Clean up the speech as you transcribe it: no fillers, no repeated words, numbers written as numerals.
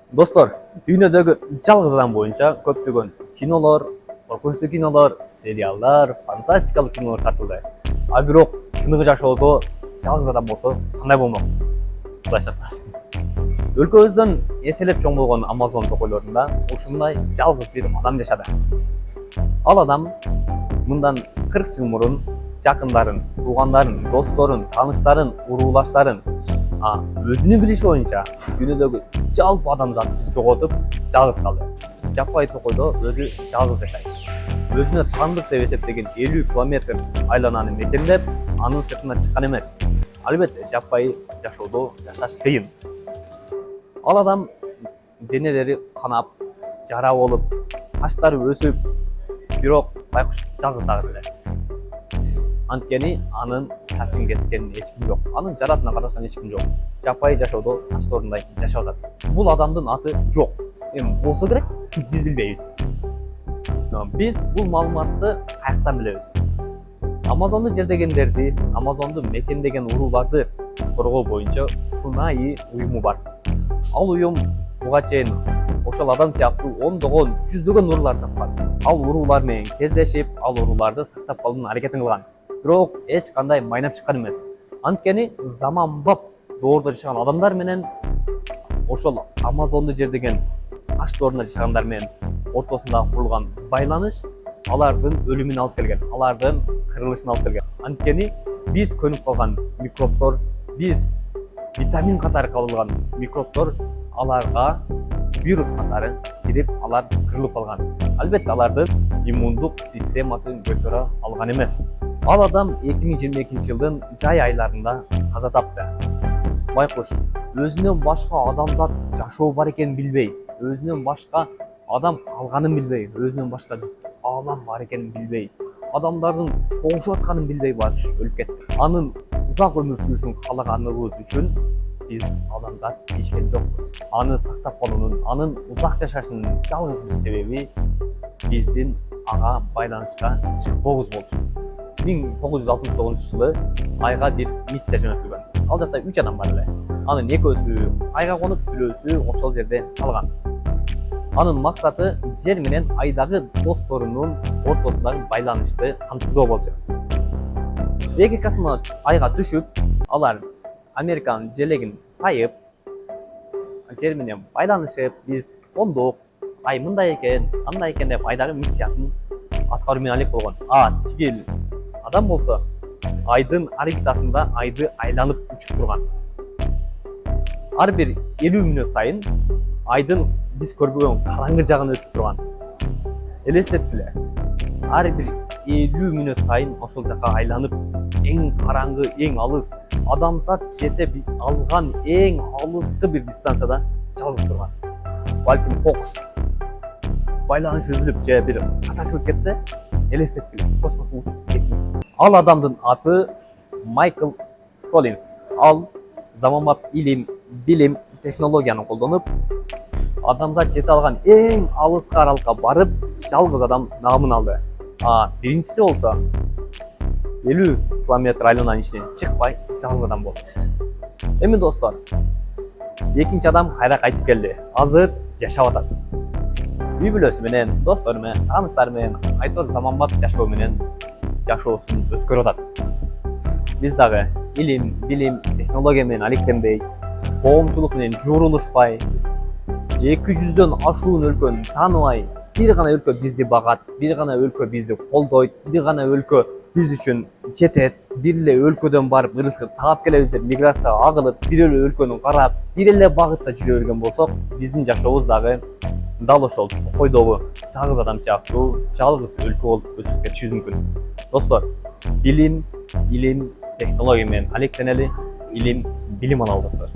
Достор, дүйнөдөгү жалгыз адам боюнча көптөгөн кинолор, коркунучтуу кинолор, сериалдар, фантастикалык кинолор тартылды. А бирок чыныгы жашоодо жалгыз адам болсо кандай болмок? Кудай сактасын. Өлкөбүздөн эселеп чоң болгон Амазон токойлорунда ушундай жалгыз бир адам жашады. Ал адам мындан 40 жыл мурун жакындарын, туугандарын, досторун, тааныштарын, уруулаштарын өзүнүн билиши боюнча дүйнөдөгү жалпы адамзатты жоготуп жалгыз калды. Жаппай токойдо өзү жалгыз жашайт. Өзүнө таандык деп эсептеген 50 километр айлананы мекендеп, анын сыртына чыккан эмес. Албетте, жаппай жашоодо жашаш кыйын. Ал адам денелери канап, жара болуп, таштары өсүп, бирок байкуш жалгыз дагы эле. Анткени анын чачын кескен эч ким жок. Анын жаратына карашкан эч ким жок. Жаппай жашоодо ташторундай жашап атат. Бул адамдын аты жок. Эми болсо керек, биз билбейбиз. Биз бул маалыматты каяктан билебиз? Амазонду жердегендерди, Амазонду мекендеген урууларды коргоо боюнча Фунаи уюму бар. Ал уюм буга чейин ошол адам сыяктуу ондогон, жүздөгөн урууларды тапкан. Ал уруулар менен кездешип, ал урууларды сактап калуунун аракетин кылган. Бирок эч кандай майнап чыккан эмес. Анткени заманбап доордо жашаган адамдар менен ошол Амазонду жердеген таштоорунда жашагандар менен ортосунда курулган байланыш алардын өлүмүнө алып келген, алардын кырылышына алып келген. Анткени биз көнүп калган микробтор, биз витамин катары кабыл алган микробтор аларга вирус катары кирип, алар кырылып калган. Албетте, алардын иммундук системасын көтөрө алган эмес. Ал адам 2022 жылдын жай айларында каза тапты. Байкуш өзүнөн башка адамзат жашоо бар экенин билбей, өзүнөн башка адам калганын билбей, өзүнөн башка аалам бар экенин билбей, адамдардын согушуп атканын билбей байкуш өлүп кетти. Анын узак өмүр сүрүүсүн каалаганыбыз үчүн биз адамзат тийишкен жокпуз. Аны сактап калуунун, анын узак жашашынын жалгыз бир себеби биздин ага байланышка чыкпообуз болчу. 1969 жылы айга бир миссия жөнөтүлгөн. Ал жакта 3 адам бар эле. Анын экөөсү айга конуп, бирөөсү ошол жерде калган. Анын максаты жер менен айдагы досторунун ортосундагы байланышты камсыздоо болчу. Эки космонавт айга түшүп, алар Американын желегин сайып, жер менен байланышып, биз кондук, ай мындай экен, андай экен деп айдагы миссиясын аткаруу менен алек болгон. Тигил адам болсо айдын орбитасында айды айланып учуп турган. Ар бир 50 мүнөт сайын айдын биз көрбөгөн караңгы жагын өтүп турган. Элестеткиле. Ар бир 50 мүнөт сайын ошол жака айланып, эң караңгы, эң алыс, адамзат жете алган эң алыскы бир дистанцияда жалгыз турган. Балким кокус байланыш үзүлүп же бир каташылып кетсе, элестеткиле, космоско учуп кетти. Ал адамдын аты Майкл Коллинс. Ал заманбап илим, билим, технологияны колдонуп, адамзат жете алган эң алыскы аралыкка барып, жалгыз адам намын алды. Биринчиси болсо 50 километр айлананын ичинен чыкпай жалгыз адам болду. Эми достор, экинчи адам кайра кайтып келди. Азыр жашап атат. Үй бүлөсү менен, достору менен, тааныштары менен айтор заманбап жашоо менен жашоосун өткөрүп атат. Биз дагы илим, билим, технология менен алектенбей, коомчулук менен жуурулушпай, 200дөн ашуун өлкөнү тааныбай, бир гана өлкө бизди багат, бир гана өлкө бизди колдойт, бир гана өлкө биз үчүн жетет, бир эле өлкөдөн барып ырыскы таап келебиз деп миграцияга агылып, бир эле өлкөнү карап, бир эле багытта жүрө берген болсок, биздин жашообуз дагы дал ошол токойдогу жалгыз адам сыяктуу жалгыз өлкө болуп өтүп кетишибиз мүмкүн. Достор, билим, илим, технология менен алектенели, илим, билим алалы достор.